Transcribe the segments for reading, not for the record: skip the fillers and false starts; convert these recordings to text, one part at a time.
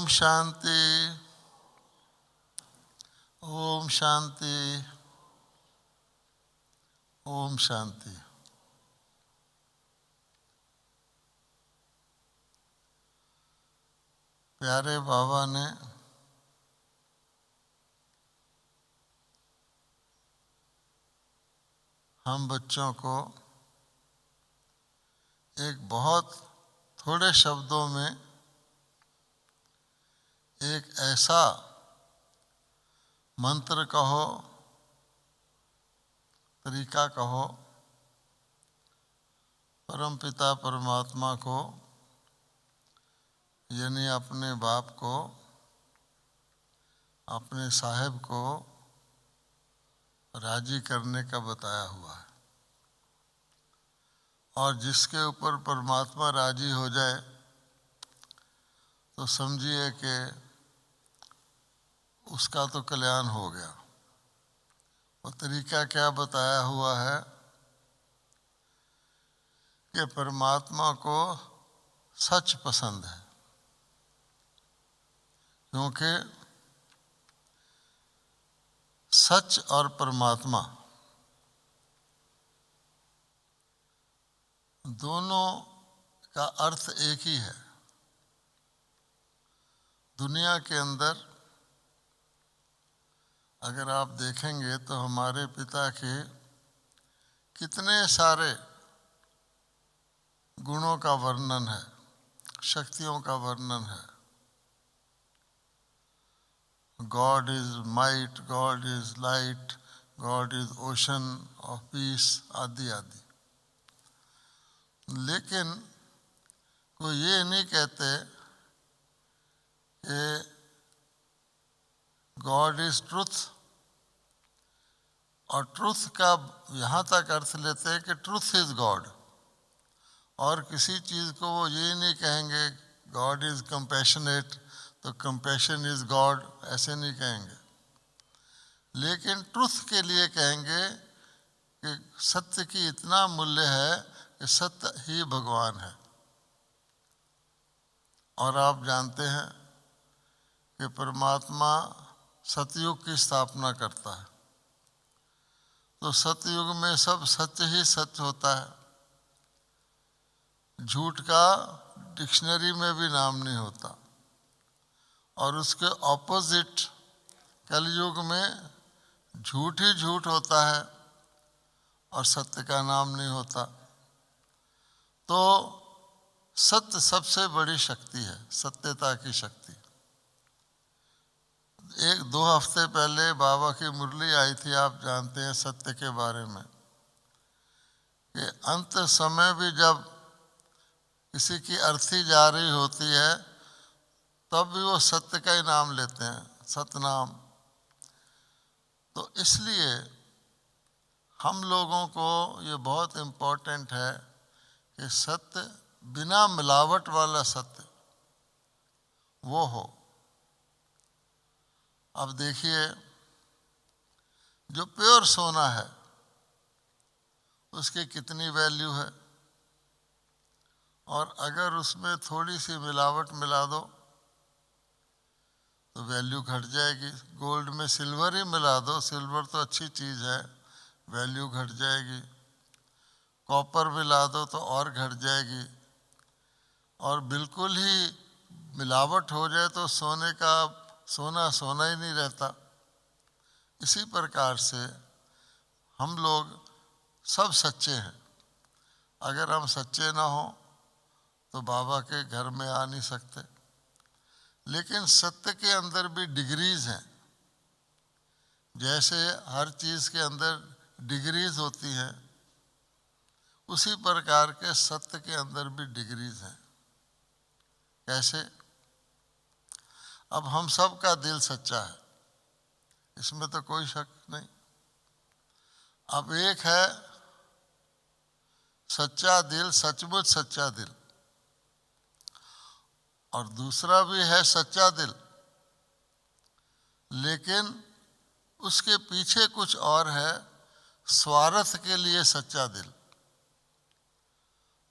शांति, ओम शांति, ओम शांति। प्यारे बाबा ने हम बच्चों को एक बहुत थोड़े शब्दों में एक ऐसा मंत्र कहो, तरीका कहो, परमपिता परमात्मा को यानी अपने बाप को, अपने साहिब को राजी करने का बताया हुआ है। और जिसके ऊपर परमात्मा राजी हो जाए तो समझिए कि उसका तो कल्याण हो गया। और तरीका क्या बताया हुआ है कि परमात्मा को सच पसंद है, क्योंकि सच और परमात्मा दोनों का अर्थ एक ही है। दुनिया के अंदर अगर आप देखेंगे तो हमारे पिता के कितने सारे गुणों का वर्णन है, शक्तियों का वर्णन है। God is might, God is light, God is ocean of peace आदि आदि। लेकिन वो ये नहीं कहते कि गॉड इज ट्रुथ, और ट्रुथ का यहाँ तक अर्थ लेते हैं कि ट्रुथ इज गॉड। और किसी चीज़ को वो ये नहीं कहेंगे गॉड इज कंपैशनेट तो कंपैशन इज गॉड, ऐसे नहीं कहेंगे। लेकिन ट्रुथ के लिए कहेंगे कि सत्य की इतना मूल्य है कि सत्य ही भगवान है। और आप जानते हैं कि परमात्मा सतयुग की स्थापना करता है, तो सतयुग में सब सत्य ही सत्य होता है। झूठ का डिक्शनरी में भी नाम नहीं होता। और उसके ऑपोजिट कलयुग में झूठ ही झूठ होता है और सत्य का नाम नहीं होता। तो सत्य सबसे बड़ी शक्ति है, सत्यता की शक्ति। एक दो हफ्ते पहले बाबा की मुरली आई थी, आप जानते हैं सत्य के बारे में, कि अंत समय भी जब किसी की अर्थी जा रही होती है तब भी वो सत्य का ही नाम लेते हैं, सतनाम। तो इसलिए हम लोगों को ये बहुत इम्पोर्टेंट है कि सत्य, बिना मिलावट वाला सत्य वो हो। अब देखिए, जो प्योर सोना है उसकी कितनी वैल्यू है, और अगर उसमें थोड़ी सी मिलावट मिला दो तो वैल्यू घट जाएगी। गोल्ड में सिल्वर ही मिला दो, सिल्वर तो अच्छी चीज़ है, वैल्यू घट जाएगी। कॉपर मिला दो तो और घट जाएगी। और बिल्कुल ही मिलावट हो जाए तो सोने का सोना सोना ही नहीं रहता। इसी प्रकार से हम लोग सब सच्चे हैं। अगर हम सच्चे ना हो तो बाबा के घर में आ नहीं सकते। लेकिन सत्य के अंदर भी डिग्रीज हैं। जैसे हर चीज़ के अंदर डिग्रीज होती हैं, उसी प्रकार के सत्य के अंदर भी डिग्रीज हैं। कैसे? अब हम सब का दिल सच्चा है, इसमें तो कोई शक नहीं। अब एक है सच्चा दिल, सचमुच सच्चा दिल, और दूसरा भी है सच्चा दिल, लेकिन उसके पीछे कुछ और है, स्वार्थ के लिए सच्चा दिल,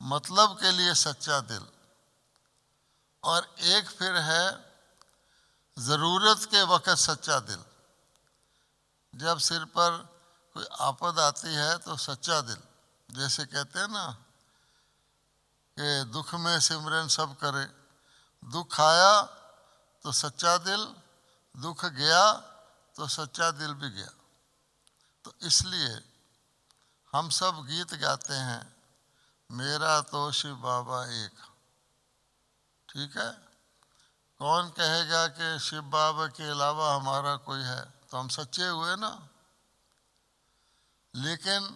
मतलब के लिए सच्चा दिल। और एक फिर है ज़रूरत के वक़्त सच्चा दिल। जब सिर पर कोई आपद आती है तो सच्चा दिल, जैसे कहते हैं ना कि दुख में सिमरन सब करे, दुख आया तो सच्चा दिल, दुख गया तो सच्चा दिल भी गया। तो इसलिए हम सब गीत गाते हैं, मेरा तो शिव बाबा एक। ठीक है, कौन कहेगा कि शिव बाबा के अलावा हमारा कोई है, तो हम सच्चे हुए ना। लेकिन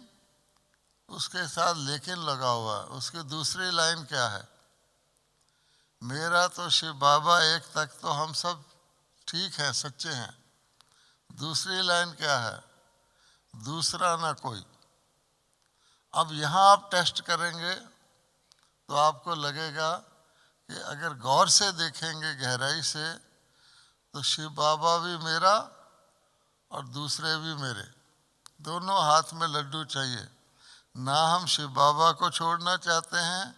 उसके साथ लेकिन लगा हुआ है, उसकी दूसरी लाइन क्या है, मेरा तो शिव बाबा एक तक तो हम सब ठीक हैं, सच्चे हैं। दूसरी लाइन क्या है, दूसरा ना कोई। अब यहाँ आप टेस्ट करेंगे तो आपको लगेगा कि अगर गौर से देखेंगे, गहराई से, तो शिव बाबा भी मेरा और दूसरे भी मेरे, दोनों हाथ में लड्डू चाहिए। ना हम शिव बाबा को छोड़ना चाहते हैं,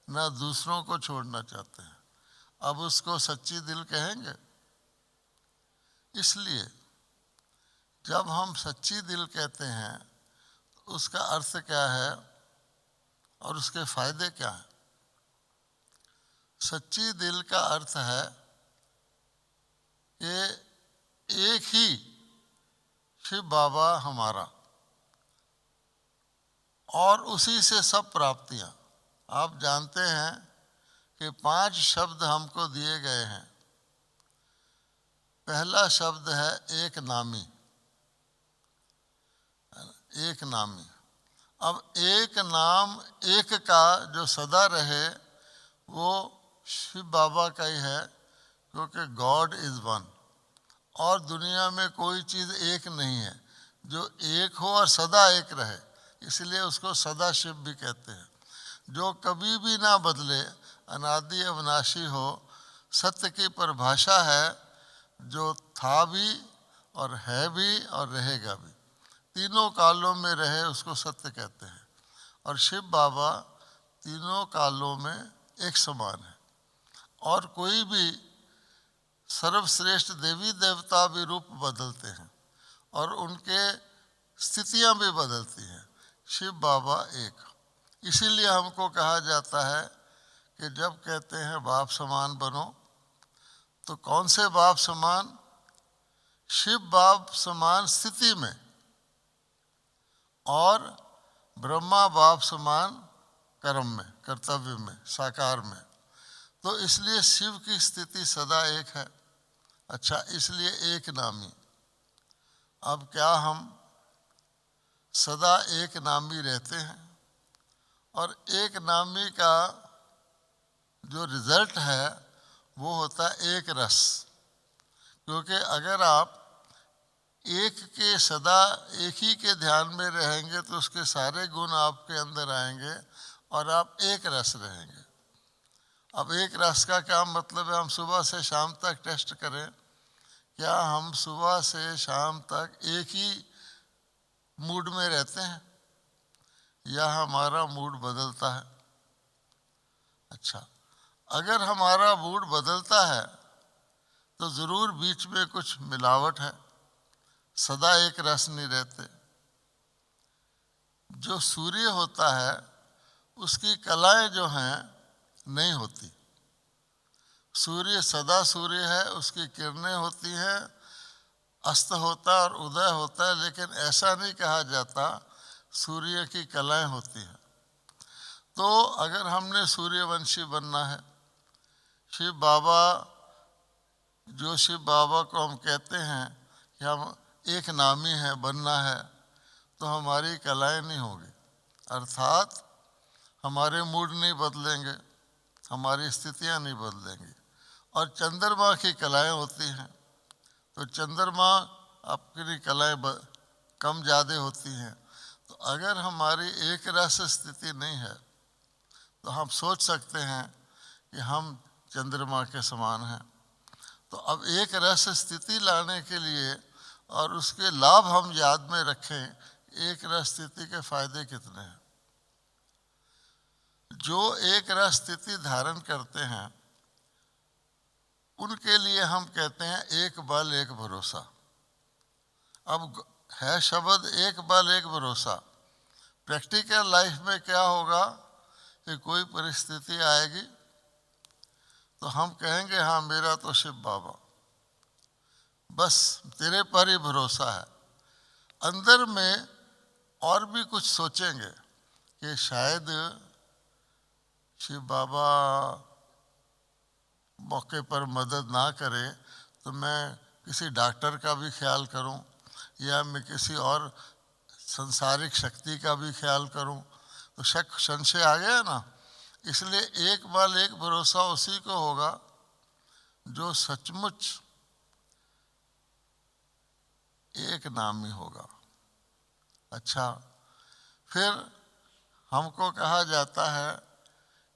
ना दूसरों को छोड़ना चाहते हैं। अब उसको सच्ची दिल कहेंगे। इसलिए जब हम सच्ची दिल कहते हैं तो उसका अर्थ क्या है और उसके फायदे क्या हैं। सच्ची दिल का अर्थ है कि एक ही शिव बाबा हमारा और उसी से सब प्राप्तियां। आप जानते हैं कि 5 शब्द हमको दिए गए हैं। पहला शब्द है एक नामी, एक नामी। अब एक नाम एक का जो सदा रहे वो शिव बाबा का ही है, क्योंकि गॉड इज वन और दुनिया में कोई चीज़ एक नहीं है जो एक हो और सदा एक रहे, इसलिए उसको सदा शिव भी कहते हैं। जो कभी भी ना बदले, अनादि अविनाशी हो, सत्य की परिभाषा है, जो था भी और है भी और रहेगा भी, तीनों कालों में रहे, उसको सत्य कहते हैं। और शिव बाबा तीनों कालों में एक समान है। और कोई भी सर्वश्रेष्ठ देवी देवता भी रूप बदलते हैं और उनके स्थितियां भी बदलती हैं, शिव बाबा एक। इसीलिए हमको कहा जाता है कि जब कहते हैं बाप समान बनो, तो कौन से बाप समान, शिव बाप समान स्थिति में और ब्रह्मा बाप समान कर्म में, कर्तव्य में, साकार में। तो इसलिए शिव की स्थिति सदा एक है। अच्छा, इसलिए एक नामी। अब क्या हम सदा एक नामी रहते हैं? और एक नामी का जो रिजल्ट है वो होता है एक रस। क्योंकि अगर आप एक के सदा एक ही के ध्यान में रहेंगे तो उसके सारे गुण आपके अंदर आएंगे और आप एक रस रहेंगे। अब एक रस का क्या मतलब है? हम सुबह से शाम तक टेस्ट करें, क्या हम सुबह से शाम तक एक ही मूड में रहते हैं या हमारा मूड बदलता है? अच्छा, अगर हमारा मूड बदलता है तो ज़रूर बीच में कुछ मिलावट है, सदा एक रस नहीं रहते। जो सूर्य होता है उसकी कलाएं जो हैं नहीं होती। सूर्य सदा सूर्य है, उसकी किरणें होती हैं, अस्त होता है और उदय होता है, लेकिन ऐसा नहीं कहा जाता सूर्य की कलाएं होती हैं। तो अगर हमने सूर्यवंशी बनना है, शिव बाबा, जो शिव बाबा को हम कहते हैं कि हम एक नामी है, बनना है, तो हमारी कलाएं नहीं होगी, अर्थात हमारे मूड नहीं बदलेंगे, हमारी स्थितियां नहीं बदलेंगी। और चंद्रमा की कलाएं होती हैं, तो चंद्रमा अपनी कलाएं कम ज़्यादा होती हैं। तो अगर हमारी एक रस स्थिति नहीं है तो हम सोच सकते हैं कि हम चंद्रमा के समान हैं। तो अब एक रस स्थिति लाने के लिए और उसके लाभ हम याद में रखें, एक रस स्थिति के फायदे कितने हैं। जो एक रस स्थिति धारण करते हैं उनके लिए हम कहते हैं एक बल एक भरोसा। अब है शब्द एक बल एक भरोसा। प्रैक्टिकल लाइफ में क्या होगा कि कोई परिस्थिति आएगी तो हम कहेंगे हाँ मेरा तो शिव बाबा, बस तेरे पर ही भरोसा है। अंदर में और भी कुछ सोचेंगे कि शायद शिव बाबा मौके पर मदद ना करे तो मैं किसी डॉक्टर का भी ख्याल करूं या मैं किसी और संसारिक शक्ति का भी ख्याल करूं, तो शक संशय आ गया ना। इसलिए एक बल एक भरोसा उसी को होगा जो सचमुच एक नामी होगा। अच्छा, फिर हमको कहा जाता है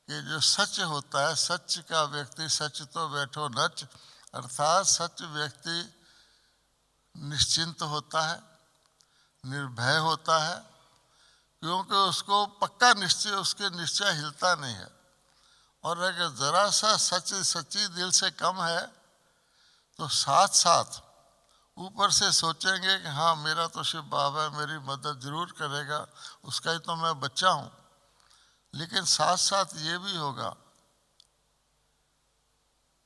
कि जो सच होता है, सच का व्यक्ति सच तो बैठो नच, अर्थात सच व्यक्ति निश्चिंत होता है, निर्भय होता है, क्योंकि उसको पक्का निश्चय, उसके निश्चय हिलता नहीं है। और अगर जरा सा सच सच्ची दिल से कम है तो साथ साथ ऊपर से सोचेंगे कि हाँ मेरा तो शिव बाबा है, मेरी मदद जरूर करेगा, उसका ही तो मैं बच्चा हूँ। लेकिन साथ साथ ये भी होगा,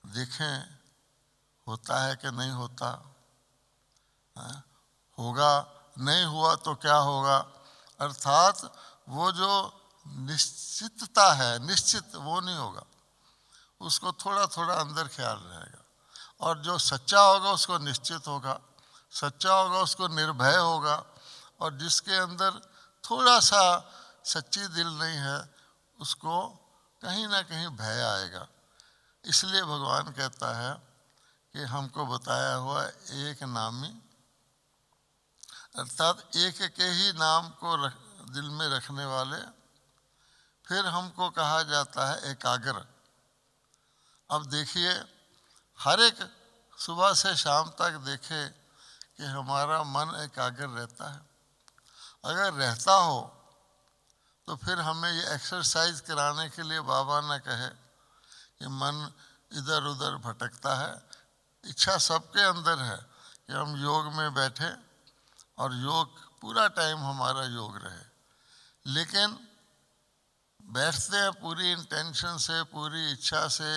देखें होता है कि नहीं होता है? होगा, नहीं हुआ तो क्या होगा। अर्थात वो जो निश्चितता है, निश्चित वो नहीं होगा, उसको थोड़ा थोड़ा अंदर ख्याल रहेगा। और जो सच्चा होगा उसको निश्चित होगा, सच्चा होगा उसको निर्भय होगा। और जिसके अंदर थोड़ा सा सच्ची दिल नहीं है उसको कहीं ना कहीं भय आएगा। इसलिए भगवान कहता है कि हमको बताया हुआ एक नामी, अर्थात एक के ही नाम को दिल में रखने वाले। फिर हमको कहा जाता है एकाग्र। अब देखिए, हर एक सुबह से शाम तक देखे कि हमारा मन एकाग्र रहता है। अगर रहता हो तो फिर हमें ये एक्सरसाइज कराने के लिए बाबा ने कहे कि मन इधर उधर भटकता है। इच्छा सबके अंदर है कि हम योग में बैठे और योग पूरा टाइम हमारा योग रहे, लेकिन बैठते हैं पूरी इंटेंशन से, पूरी इच्छा से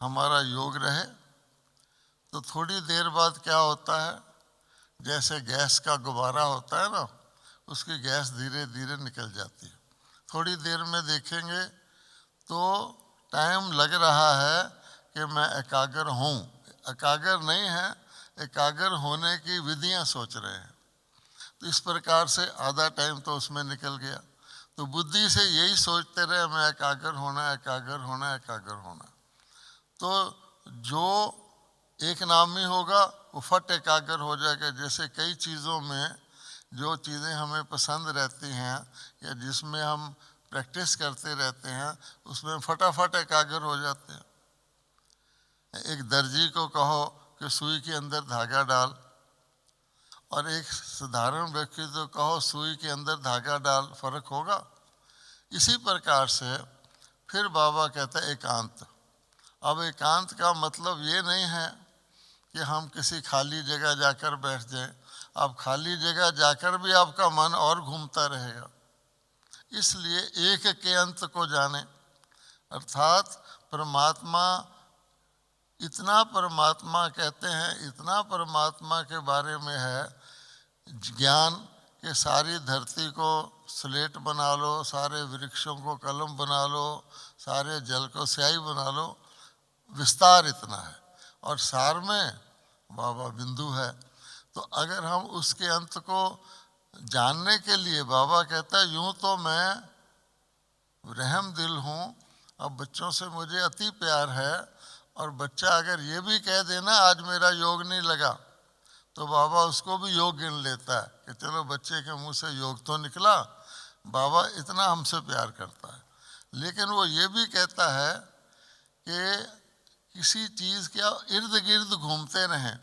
हमारा योग रहे, तो थोड़ी देर बाद क्या होता है, जैसे गैस का गुब्बारा होता है ना, उसकी गैस धीरे धीरे निकल जाती है। थोड़ी देर में देखेंगे तो टाइम लग रहा है कि मैं एकाग्र हूँ, एकाग्र नहीं है, एकाग्र होने की विधियाँ सोच रहे हैं। तो इस प्रकार से आधा टाइम तो उसमें निकल गया। तो बुद्धि से यही सोचते रहे मैं एकाग्र होना, एकाग्र होना, एकाग्र होना। तो जो एक नामी होगा वो फट एकाग्र हो जाएगा। जैसे कई चीज़ों में जो चीज़ें हमें पसंद रहती हैं या जिसमें हम प्रैक्टिस करते रहते हैं, उसमें फटाफट एकाग्र हो जाते हैं। एक दर्जी को कहो कि सुई के अंदर धागा डाल, और एक साधारण व्यक्ति तो कहो सुई के अंदर धागा डाल, फर्क होगा? इसी प्रकार से फिर बाबा कहते हैं एकांत। अब एकांत का मतलब ये नहीं है कि हम किसी खाली जगह जाकर बैठ जाएं। अब खाली जगह जाकर भी आपका मन और घूमता रहेगा। इसलिए एक के अंत को जाने, अर्थात परमात्मा, इतना परमात्मा कहते हैं, इतना परमात्मा के बारे में है ज्ञान कि सारी धरती को स्लेट बना लो, सारे वृक्षों को कलम बना लो, सारे जल को स्याही बना लो, विस्तार इतना है। और सार में बाबा बिंदु है। तो अगर हम उसके अंत को जानने के लिए, बाबा कहता है यूं तो मैं रहम दिल हूँ, अब बच्चों से मुझे अति प्यार है, और बच्चा अगर ये भी कह देना आज मेरा योग नहीं लगा, तो बाबा उसको भी योग गिन लेता है कि चलो बच्चे के मुंह से योग तो निकला, बाबा इतना हमसे प्यार करता है। लेकिन वो ये भी कहता है कि किसी चीज़ के इर्द गिर्द घूमते रहें,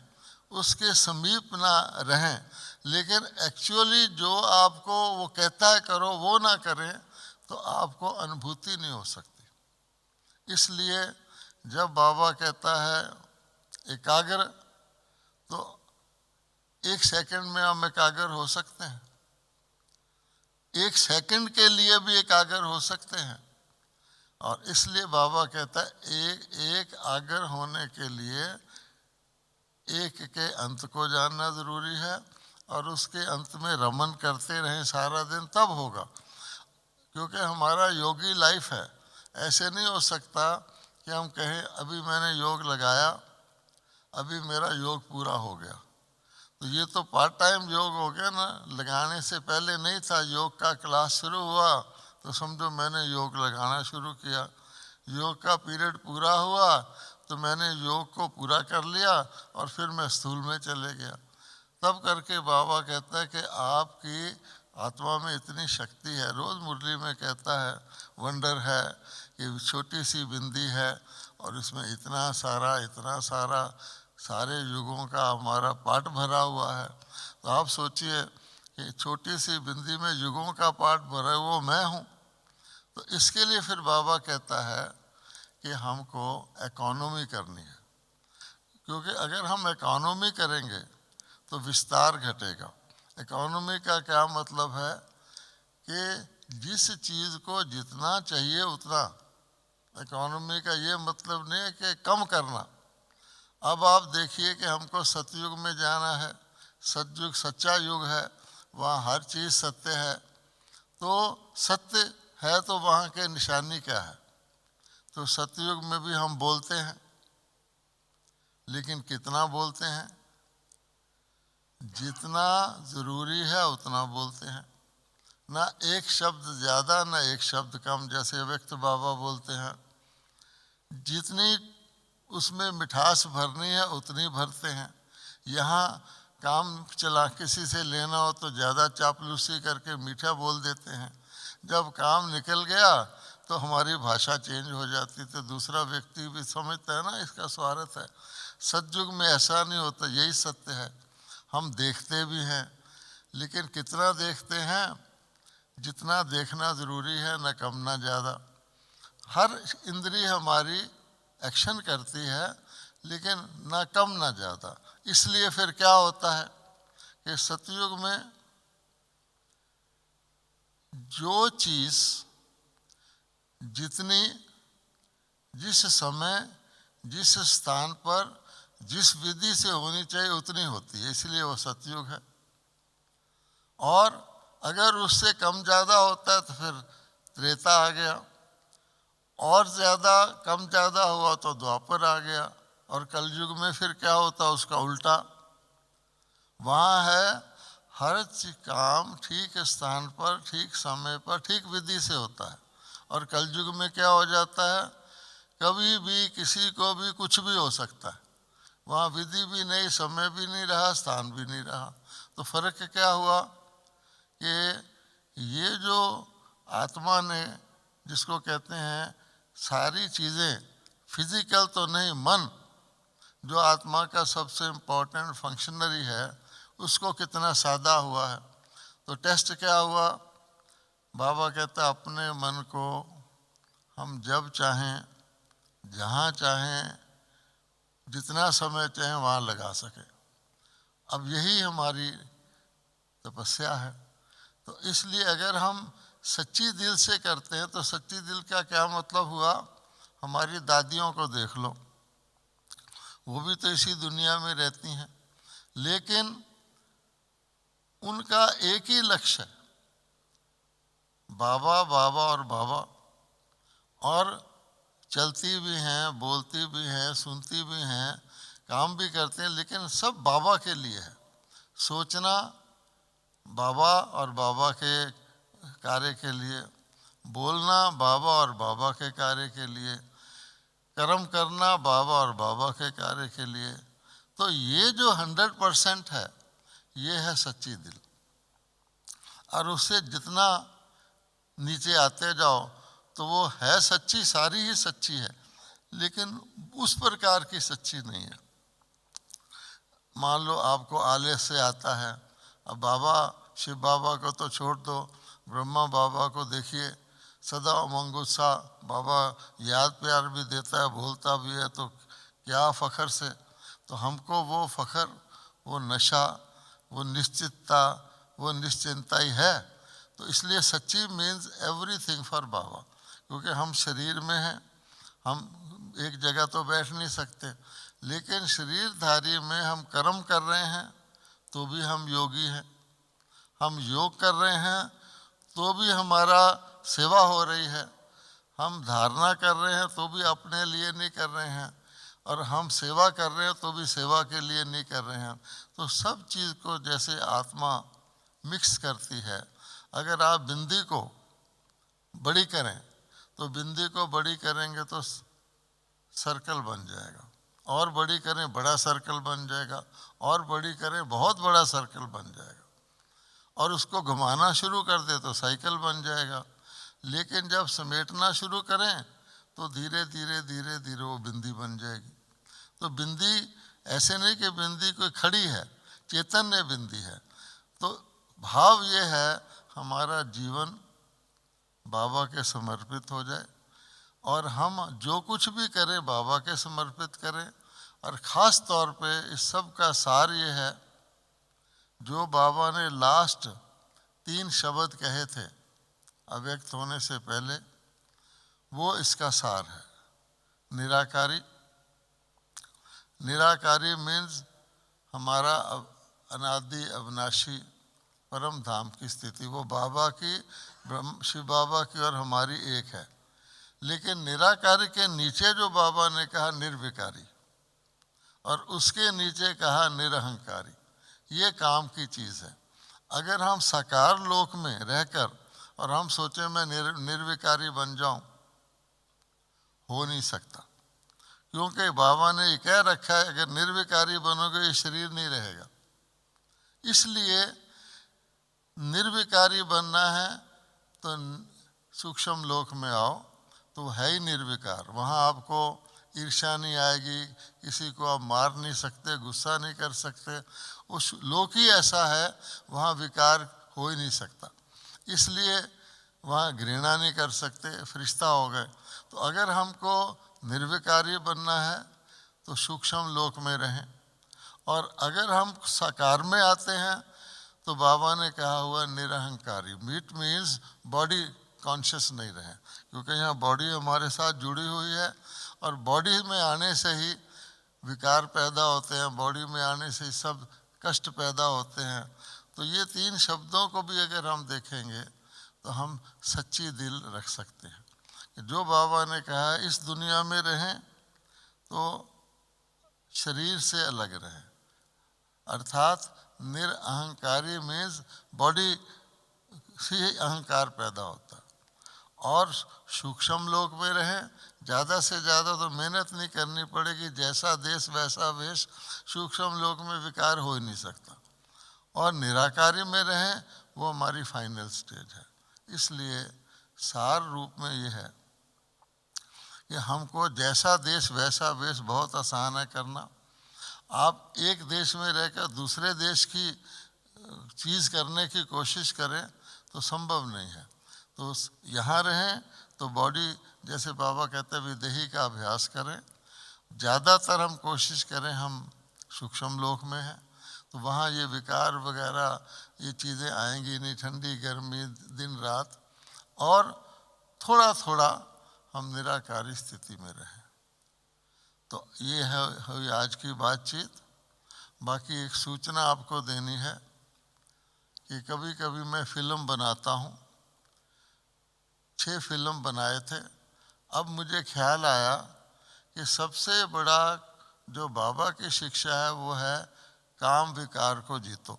उसके समीप ना रहें, लेकिन एक्चुअली जो आपको वो कहता है करो वो ना करें, तो आपको अनुभूति नहीं हो सकती। इसलिए जब बाबा कहता है एकाग्र, तो 1 सेकंड में हम एकाग्र हो सकते हैं, 1 सेकंड के लिए भी एकाग्र हो सकते हैं। और इसलिए बाबा कहता है एक आगर होने के लिए एक के अंत को जानना जरूरी है, और उसके अंत में रमन करते रहें सारा दिन, तब होगा। क्योंकि हमारा योगी लाइफ है, ऐसे नहीं हो सकता कि हम कहें अभी मैंने योग लगाया, अभी मेरा योग पूरा हो गया। तो ये तो पार्ट टाइम योग हो गया ना, लगाने से पहले नहीं था, योग का क्लास शुरू हुआ तो समझो मैंने योग लगाना शुरू किया, योग का पीरियड पूरा हुआ तो मैंने योग को पूरा कर लिया और फिर मैं स्थूल में चले गया। तब करके बाबा कहता है कि आपकी आत्मा में इतनी शक्ति है। रोज़ मुरली में कहता है वंडर है कि छोटी सी बिंदी है और इसमें इतना सारा सारे युगों का हमारा पाठ भरा हुआ है। तो आप सोचिए कि छोटी सी बिंदी में युगों का पाठ भरा है, वो मैं हूँ। तो इसके लिए फिर बाबा कहता है कि हमको इकोनॉमी करनी है, क्योंकि अगर हम इकोनॉमी करेंगे तो विस्तार घटेगा। इकोनॉमी का क्या मतलब है कि जिस चीज़ को जितना चाहिए उतना, इकोनॉमी का ये मतलब नहीं है कि कम करना। अब आप देखिए कि हमको सतयुग में जाना है, सतयुग सच्चा युग है, वहाँ हर चीज़ सत्य है। तो सत्य है तो वहाँ के निशानी क्या है? तो सतयुग में भी हम बोलते हैं, लेकिन कितना बोलते हैं? जितना ज़रूरी है उतना बोलते हैं, ना एक शब्द ज़्यादा ना एक शब्द कम। जैसे व्यक्त बाबा बोलते हैं, जितनी उसमें मिठास भरनी है उतनी भरते हैं। यहाँ काम चला किसी से लेना हो तो ज़्यादा चापलूसी करके मीठा बोल देते हैं, जब काम निकल गया तो हमारी भाषा चेंज हो जाती, तो दूसरा व्यक्ति भी समझता है ना इसका स्वार्थ है। सतयुग में ऐसा नहीं होता, यही सत्य है। हम देखते भी हैं, लेकिन कितना देखते हैं? जितना देखना ज़रूरी है, न कम ना ज़्यादा। हर इंद्रिय हमारी एक्शन करती है, लेकिन ना कम ना ज़्यादा। इसलिए फिर क्या होता है कि सतयुग में जो चीज़ जितनी जिस समय जिस स्थान पर जिस विधि से होनी चाहिए उतनी होती है, इसलिए वो सतयुग है। और अगर उससे कम ज़्यादा होता है तो फिर त्रेता आ गया, और ज़्यादा कम ज़्यादा हुआ तो द्वापर आ गया, और कलयुग में फिर क्या होता है उसका उल्टा। वहाँ है हर काम ठीक स्थान पर ठीक समय पर ठीक विधि से होता है। और कलयुग में क्या हो जाता है, कभी भी किसी को भी कुछ भी हो सकता है, वहाँ विधि भी नहीं, समय भी नहीं रहा, स्थान भी नहीं रहा। तो फर्क क्या हुआ कि ये जो आत्मा ने, जिसको कहते हैं सारी चीज़ें, फिजिकल तो नहीं, मन जो आत्मा का सबसे इम्पोर्टेंट फंक्शनरी है, उसको कितना सादा हुआ है। तो टेस्ट क्या हुआ? बाबा कहता अपने मन को हम जब चाहें, जहाँ चाहें, जितना समय चाहें वहाँ लगा सके। अब यही हमारी तपस्या है। तो इसलिए अगर हम सच्ची दिल से करते हैं, तो सच्ची दिल का क्या मतलब हुआ? हमारी दादियों को देख लो, वो भी तो इसी दुनिया में रहती हैं, लेकिन उनका एक ही लक्ष्य है, बाबा बाबा और बाबा। और चलती भी हैं, बोलती भी हैं, सुनती भी हैं, काम भी करते हैं, लेकिन सब बाबा के लिए है। सोचना बाबा और बाबा के कार्य के लिए, बोलना बाबा और बाबा के कार्य के लिए, कर्म करना बाबा और बाबा के कार्य के लिए। तो ये जो 100% है, ये है सच्ची दिल। और उससे जितना नीचे आते जाओ तो वो है सच्ची, सारी ही सच्ची है, लेकिन उस प्रकार की सच्ची नहीं है। मान लो आपको आलस्य आता है, अब बाबा शिव बाबा को तो छोड़ दो, ब्रह्मा बाबा को देखिए, सदा उमंग उत्साह, बाबा याद प्यार भी देता है, बोलता भी है, तो क्या फ़ख्र से। तो हमको वो फ़ख्र, वो नशा, वो निश्चितता, वो निश्चिंता ही है। तो इसलिए सच्ची मीन्स एवरीथिंग फॉर बाबा, क्योंकि हम शरीर में हैं, हम एक जगह तो बैठ नहीं सकते, लेकिन शरीरधारी में हम कर्म कर रहे हैं तो भी हम योगी हैं, हम योग कर रहे हैं तो भी हमारा सेवा हो रही है, हम धारणा कर रहे हैं तो भी अपने लिए नहीं कर रहे हैं, और हम सेवा कर रहे हैं तो भी सेवा के लिए नहीं कर रहे हैं। तो सब चीज़ को जैसे आत्मा मिक्स करती है। अगर आप बिंदी को बड़ी करें तो बिंदी को बड़ी करेंगे तो सर्कल बन जाएगा, और बड़ी करें बड़ा सर्कल बन जाएगा, और बड़ी करें बहुत बड़ा सर्कल बन जाएगा, और उसको घुमाना शुरू कर दे तो साइकिल बन जाएगा। लेकिन जब समेटना शुरू करें तो धीरे धीरे धीरे धीरे वो बिंदी बन जाएगी। तो बिंदी ऐसे नहीं कि बिंदी कोई खड़ी है, चैतन्य बिंदी है। तो भाव ये है हमारा जीवन बाबा के समर्पित हो जाए, और हम जो कुछ भी करें बाबा के समर्पित करें। और ख़ास तौर पे इस सब का सार ये है, जो बाबा ने लास्ट 3 शब्द कहे थे अव्यक्त होने से पहले, वो इसका सार है। निराकारी। निराकारी मीन्स हमारा अनादि अविनाशी परम धाम की स्थिति, वो बाबा की, शिव बाबा की और हमारी एक है। लेकिन निराकारी के नीचे जो बाबा ने कहा निर्विकारी, और उसके नीचे कहा निरहंकारी, ये काम की चीज़ है। अगर हम साकार लोक में रहकर और हम सोचें मैं निर्विकारी बन जाऊं, हो नहीं सकता, क्योंकि बाबा ने ये कह रखा है अगर निर्विकारी बनोगे ये शरीर नहीं रहेगा। इसलिए निर्विकारी बनना है तो सूक्ष्म लोक में आओ, तो है ही निर्विकार। वहाँ आपको ईर्ष्या नहीं आएगी, किसी को आप मार नहीं सकते, गुस्सा नहीं कर सकते, उस लोक ही ऐसा है, वहाँ विकार हो ही नहीं सकता। इसलिए वहाँ घृणा नहीं कर सकते, फरिश्ता हो गए। तो अगर हमको निर्विकारी बनना है तो सूक्ष्म लोक में रहें, और अगर हम साकार में आते हैं तो बाबा ने कहा हुआ निरहंकारी। मीट मीन्स बॉडी कॉन्शियस नहीं रहे, क्योंकि यहाँ बॉडी हमारे साथ जुड़ी हुई है, और बॉडी में आने से ही विकार पैदा होते हैं, बॉडी में आने से ही सब कष्ट पैदा होते हैं। तो ये 3 शब्दों को भी अगर हम देखेंगे तो हम सच्ची दिल रख सकते हैं कि जो बाबा ने कहा है इस दुनिया में रहें तो शरीर से अलग रहें, अर्थात निरअहंकारी मीन्स बॉडी से ही अहंकार पैदा होता है। और सूक्ष्म लोक में रहें, ज़्यादा से ज़्यादा तो मेहनत नहीं करनी पड़ेगी, जैसा देश वैसा वेश, सूक्ष्म लोक में विकार हो ही नहीं सकता। और निराकारी में रहें, वो हमारी फाइनल स्टेज है। इसलिए सार रूप में ये है कि हमको जैसा देश वैसा वेश बहुत आसान है करना। आप एक देश में रहकर दूसरे देश की चीज़ करने की कोशिश करें तो संभव नहीं है। तो यहाँ रहें तो बॉडी, जैसे बाबा कहते हैं, विदेही का अभ्यास करें। ज़्यादातर हम कोशिश करें, हम सूक्ष्म लोक में हैं तो वहाँ ये विकार वगैरह ये चीज़ें आएंगी नहीं, ठंडी गर्मी दिन रात, और थोड़ा थोड़ा हम निराकारी स्थिति में रहें। तो ये है आज की बातचीत। बाकी एक सूचना आपको देनी है कि कभी कभी मैं फ़िल्म बनाता हूँ, 6 फिल्म बनाए थे। अब मुझे ख्याल आया कि सबसे बड़ा जो बाबा की शिक्षा है वो है काम विकार को जीतो।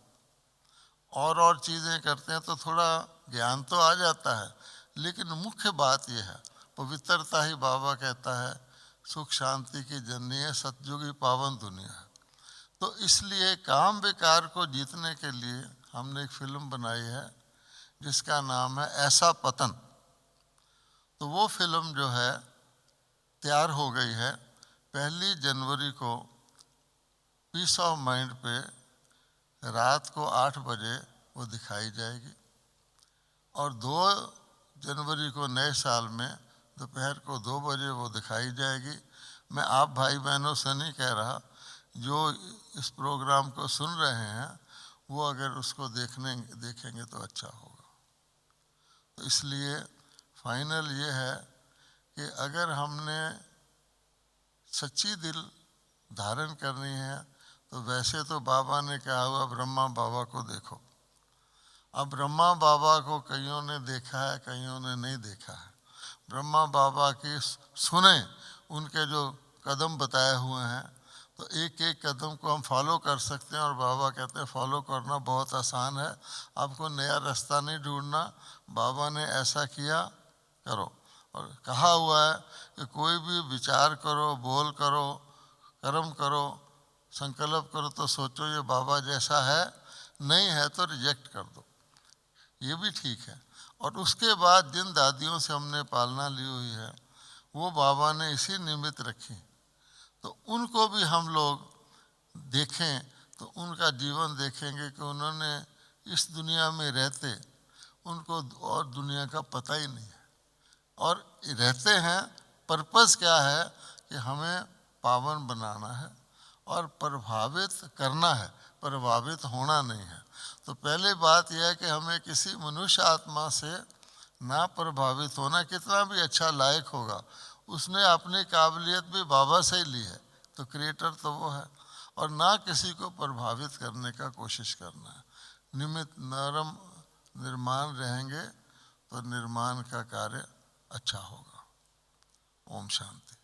और चीज़ें करते हैं तो थोड़ा ज्ञान तो आ जाता है, लेकिन मुख्य बात यह है पवित्रता ही बाबा कहता है सुख शांति की जननी है, सतयुगी पावन दुनिया है। तो इसलिए काम विकार को जीतने के लिए हमने एक फिल्म बनाई है जिसका नाम है ऐसा पतन। तो वो फिल्म जो है तैयार हो गई है, 1 जनवरी को पीस ऑफ माइंड पे रात को 8 बजे वो दिखाई जाएगी। और 2 जनवरी को नए साल में दोपहर को 2 बजे वो दिखाई जाएगी। मैं आप भाई बहनों से नहीं कह रहा, जो इस प्रोग्राम को सुन रहे हैं वो अगर उसको देखेंगे तो अच्छा होगा। तो इसलिए फाइनल ये है कि अगर हमने सच्ची दिल धारण करनी है तो वैसे तो बाबा ने कहा हुआ ब्रह्मा बाबा को देखो। अब ब्रह्मा बाबा को कईयों ने देखा है, कईयों ने नहीं देखा है। ब्रह्मा बाबा की सुने, उनके जो कदम बताए हुए हैं, तो एक एक कदम को हम फॉलो कर सकते हैं। और बाबा कहते हैं फॉलो करना बहुत आसान है, आपको नया रास्ता नहीं ढूंढना, बाबा ने ऐसा किया करो। और कहा हुआ है कि कोई भी विचार करो, बोल करो, कर्म करो, संकल्प करो तो सोचो ये बाबा जैसा है, नहीं है तो रिजेक्ट कर दो, ये भी ठीक है। और उसके बाद जिन दादियों से हमने पालना ली हुई है वो बाबा ने इसी निमित्त रखी, तो उनको भी हम लोग देखें तो उनका जीवन देखेंगे कि उन्होंने इस दुनिया में रहते उनको और दुनिया का पता ही नहीं है, और रहते हैं पर्पस क्या है कि हमें पावन बनाना है और प्रभावित करना है, प्रभावित होना नहीं है। तो पहले बात यह है कि हमें किसी मनुष्य आत्मा से ना प्रभावित होना, कितना भी अच्छा लायक होगा, उसने अपनी काबिलियत भी बाबा से ही ली है, तो क्रिएटर तो वो है। और ना किसी को प्रभावित करने का कोशिश करना है। निमित्त नरम निर्माण रहेंगे तो निर्माण का कार्य अच्छा होगा। ओम शांति।